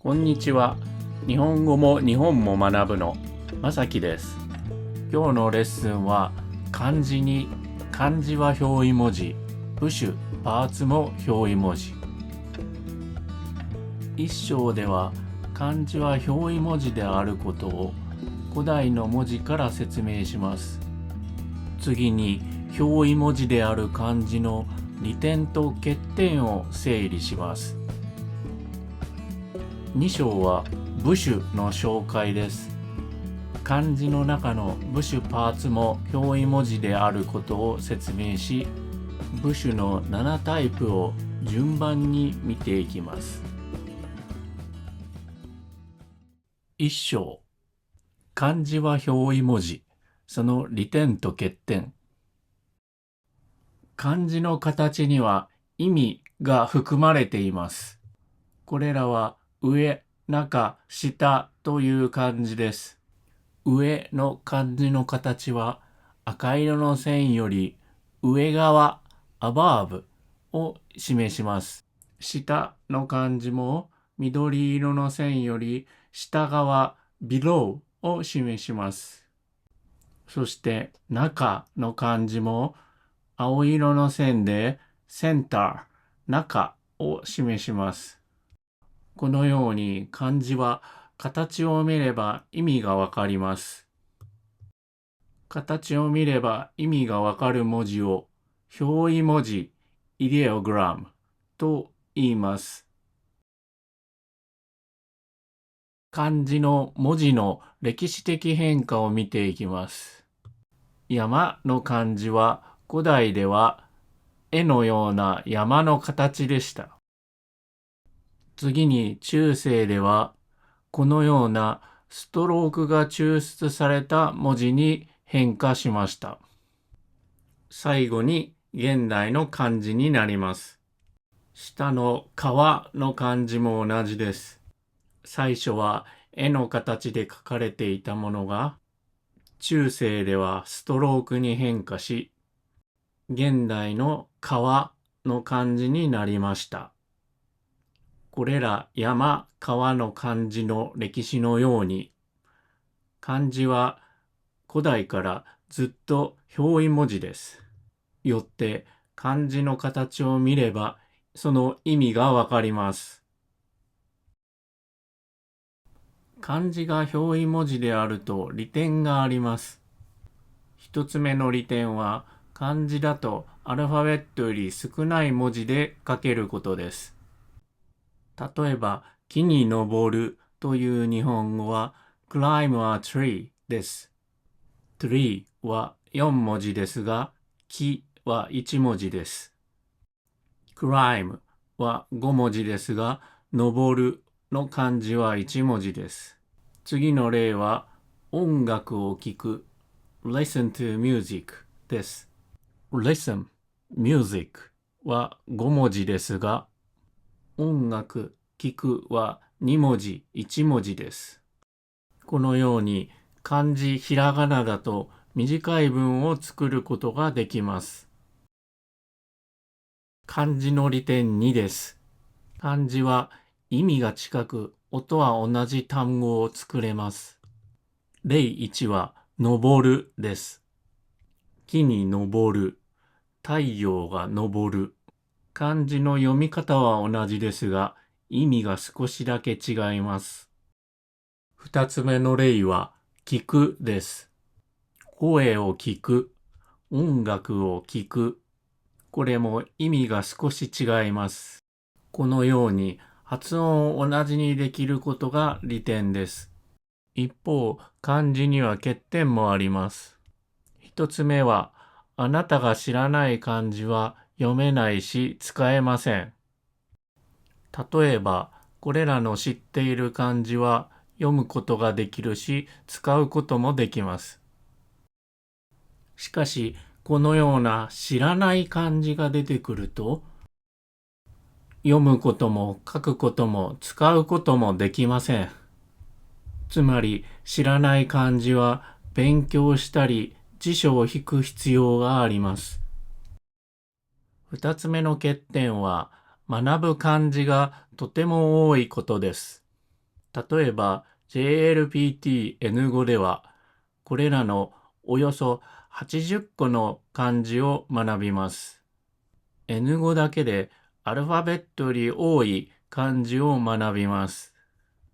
こんにちは。日本語も日本も学ぶのまさきです。今日のレッスンは漢字に漢字は表意文字、部首パーツも表意文字。一章では漢字は表意文字であることを古代の文字から説明します。次に表意文字である漢字の利点と欠点を整理します。2章は部首の紹介です。漢字の中の部首パーツも表意文字であることを説明し、部首の7タイプを順番に見ていきます。1章、漢字は表意文字、その利点と欠点。漢字の形には意味が含まれています。これらは上、中、下という漢字です。上の漢字の形は赤色の線より上側、アバーブを示します。下の漢字も緑色の線より下側、below を示します。そして中の漢字も青色の線でセンター、中を示します。このように漢字は形を見れば意味がわかります。形を見れば意味がわかる文字を表意文字、イデオグラムと言います。漢字の文字の歴史的変化を見ていきます。山の漢字は古代では絵のような山の形でした。次に中世ではこのようなストロークが抽出された文字に変化しました。最後に現代の漢字になります。下の川の漢字も同じです。最初は絵の形で書かれていたものが中世ではストロークに変化し、現代の川の漢字になりました。これら山、川の漢字の歴史のように、漢字は古代からずっと表意文字です。よって漢字の形を見ればその意味がわかります。漢字が表意文字であると利点があります。一つ目の利点は漢字だとアルファベットより少ない文字で書けることです。例えば木に登るという日本語は climb a tree です。tree は4文字ですが、木は1文字です。climb は5文字ですが、登るの漢字は1文字です。次の例は音楽を聴く listen to music です。listen, music は5文字ですが、音楽、聞くは2文字、1文字です。このように漢字、ひらがなだと短い文を作ることができます。漢字の利点2です。漢字は意味が近く、音は同じ単語を作れます。例1は、昇るです。木に昇る、太陽が昇る。漢字の読み方は同じですが、意味が少しだけ違います。2つ目の例は、聞くです。声を聞く、音楽を聞く。これも意味が少し違います。このように発音を同じにできることが利点です。一方、漢字には欠点もあります。一つ目は、あなたが知らない漢字は読めないし使えません。例えば、これらの知っている漢字は読むことができるし、使うこともできます。しかし、このような知らない漢字が出てくると、読むことも書くことも使うこともできません。つまり、知らない漢字は勉強したり辞書を引く必要があります。二つ目の欠点は、学ぶ漢字がとても多いことです。例えば JLPT-N5 では、これらのおよそ80個の漢字を学びます。N5 だけでアルファベットより多い漢字を学びます。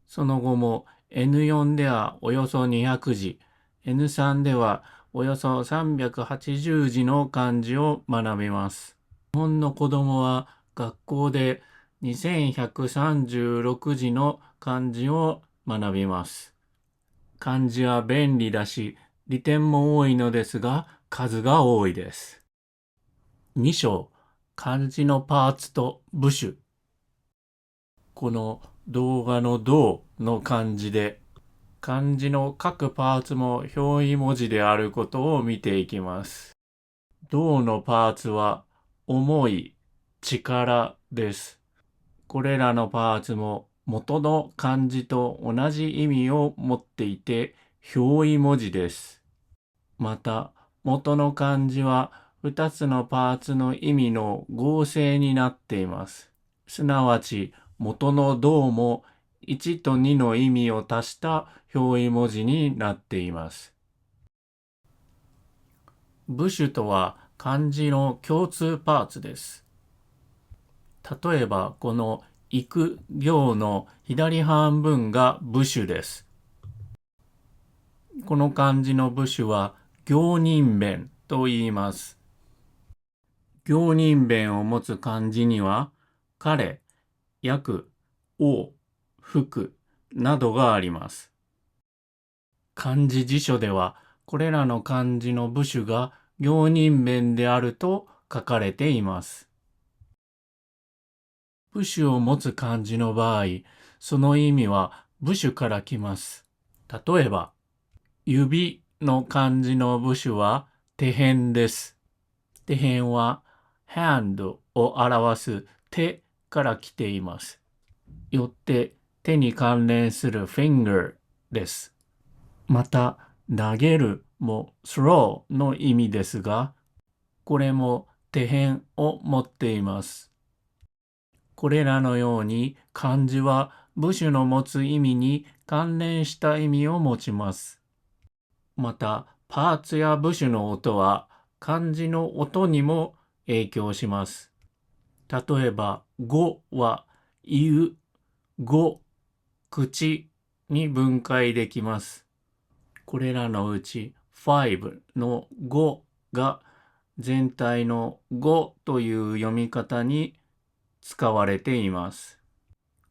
その後も N4 ではおよそ200字、N3 ではおよそ380字の漢字を学びます。日本の子供は学校で2136字の漢字を学びます。漢字は便利だし、利点も多いのですが、数が多いです。2章、漢字のパーツと部首。この動画の動の漢字で、漢字の各パーツも表意文字であることを見ていきます。動のパーツは、重い、力です。これらのパーツも元の漢字と同じ意味を持っていて、表意文字です。また、元の漢字は2つのパーツの意味の合成になっています。すなわち、元の動も1と2の意味を足した表意文字になっています。部首とは漢字の共通パーツです。例えば、この行く行の左半分が部首です。この漢字の部首は行人弁と言います。行人弁を持つ漢字には、彼、役、王、服などがあります。漢字辞書では、これらの漢字の部首が行人弁であると書かれています。部首を持つ漢字の場合、その意味は部首から来ます。例えば、指の漢字の部首は手辺です。手辺は hand を表す手から来ています。よって手に関連する finger です。また、投げるも throw の意味ですが、これも手辺を持っています。これらのように漢字は部首の持つ意味に関連した意味を持ちます。また、パーツや部首の音は漢字の音にも影響します。例えば、語は言う、語、口に分解できます。これらのうち5の語が全体の語という読み方に使われています。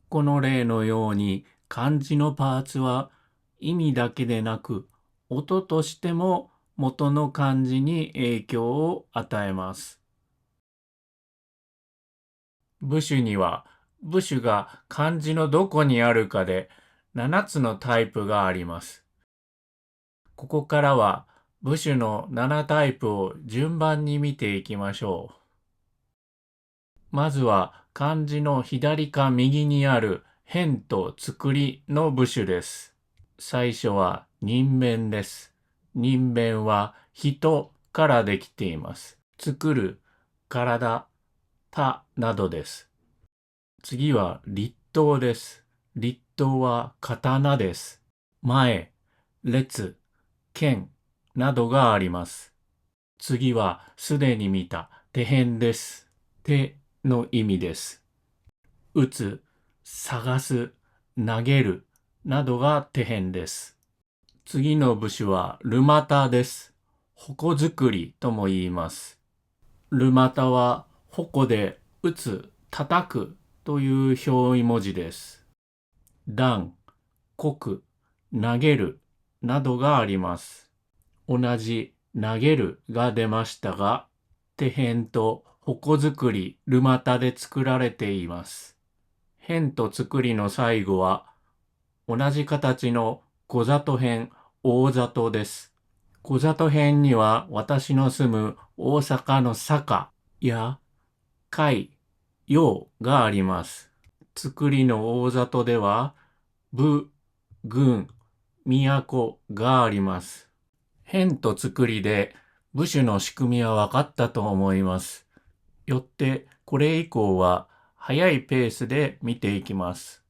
この例のように漢字のパーツは意味だけでなく音としても元の漢字に影響を与えます。部首には部首が漢字のどこにあるかで7つのタイプがあります。ここからは部首の7タイプを順番に見ていきましょう。まずは漢字の左か右にある辺と作りの部首です。最初は人弁です。人弁は人からできています。作る、体、他などです。次は立刀です。立刀は刀です。前、列、剣などがあります。次はすでに見た手辺です。手の意味です。打つ、探す、投げるなどが手辺です。次の部首はルマタです。矛作りとも言います。ルマタは矛で打つ、叩くという表意文字です。段、こく、投げるなどがあります。同じ投げるが出ましたが、手辺と矛作り、ルマタで作られています。辺と作りの最後は、同じ形の小里辺、大里です。小里辺には私の住む大阪の坂や海、陽があります。作りの大里では、部、郡、都があります。辺と作りで部首の仕組みは分かったと思います。よってこれ以降は早いペースで見ていきます。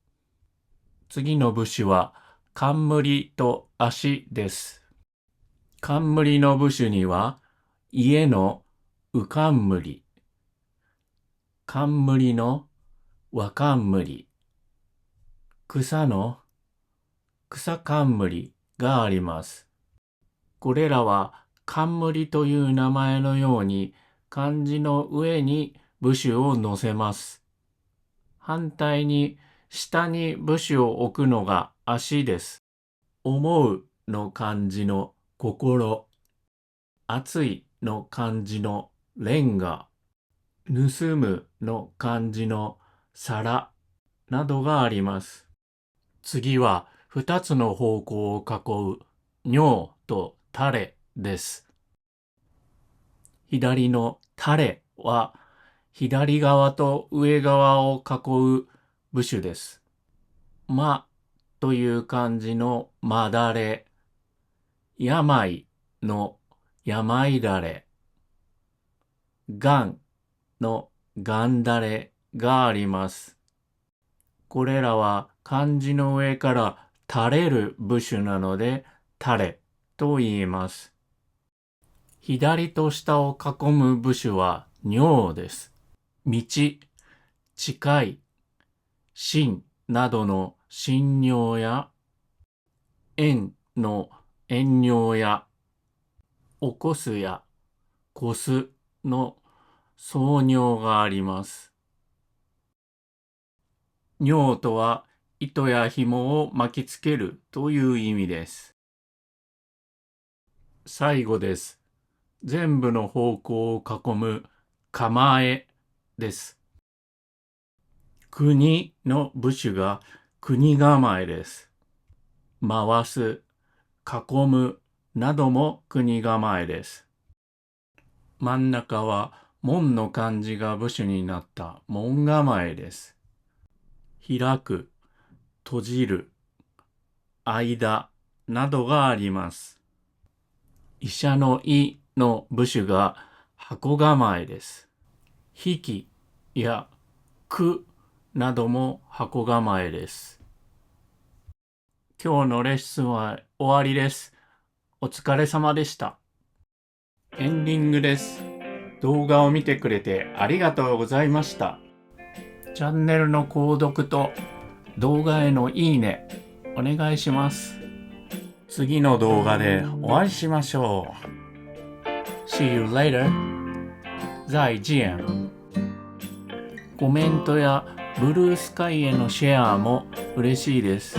次の部首は冠と足です。冠の部首には家のう冠、冠の和冠、草の草冠があります。これらは冠という名前のように漢字の上に部首を載せます。反対に下に部首を置くのが足です。思うの漢字の心、暑いの漢字のレンガ、盗むの漢字の皿などがあります。次は2つの方向を囲う尿と垂です。左の垂は左側と上側を囲う部首です。まという漢字のまだれ、病の病だれ、がんのがんだれがあります。これらは漢字の上から垂れる部首なので垂れと言います。左と下を囲む部首は尿です。道、近い、新などの新尿や縁の縁尿や起こすやこすの創尿があります。尿とは糸や紐を巻きつけるという意味です。最後です。全部の方向を囲む構えです。国の部首が国構えです。回す、囲むなども国構えです。真ん中は門の漢字が部首になった門構えです。開く、閉じる、間などがあります。医者の医の部首が箱構えです。引きやくなども箱構えです。今日のレッスンは終わりです。お疲れ様でした。エンディングです。動画を見てくれてありがとうございました。チャンネルの購読と動画へのいいねお願いします。次の動画でお会いしましょう。See you later. 再见。コメントやブルースカイへのシェアも嬉しいです。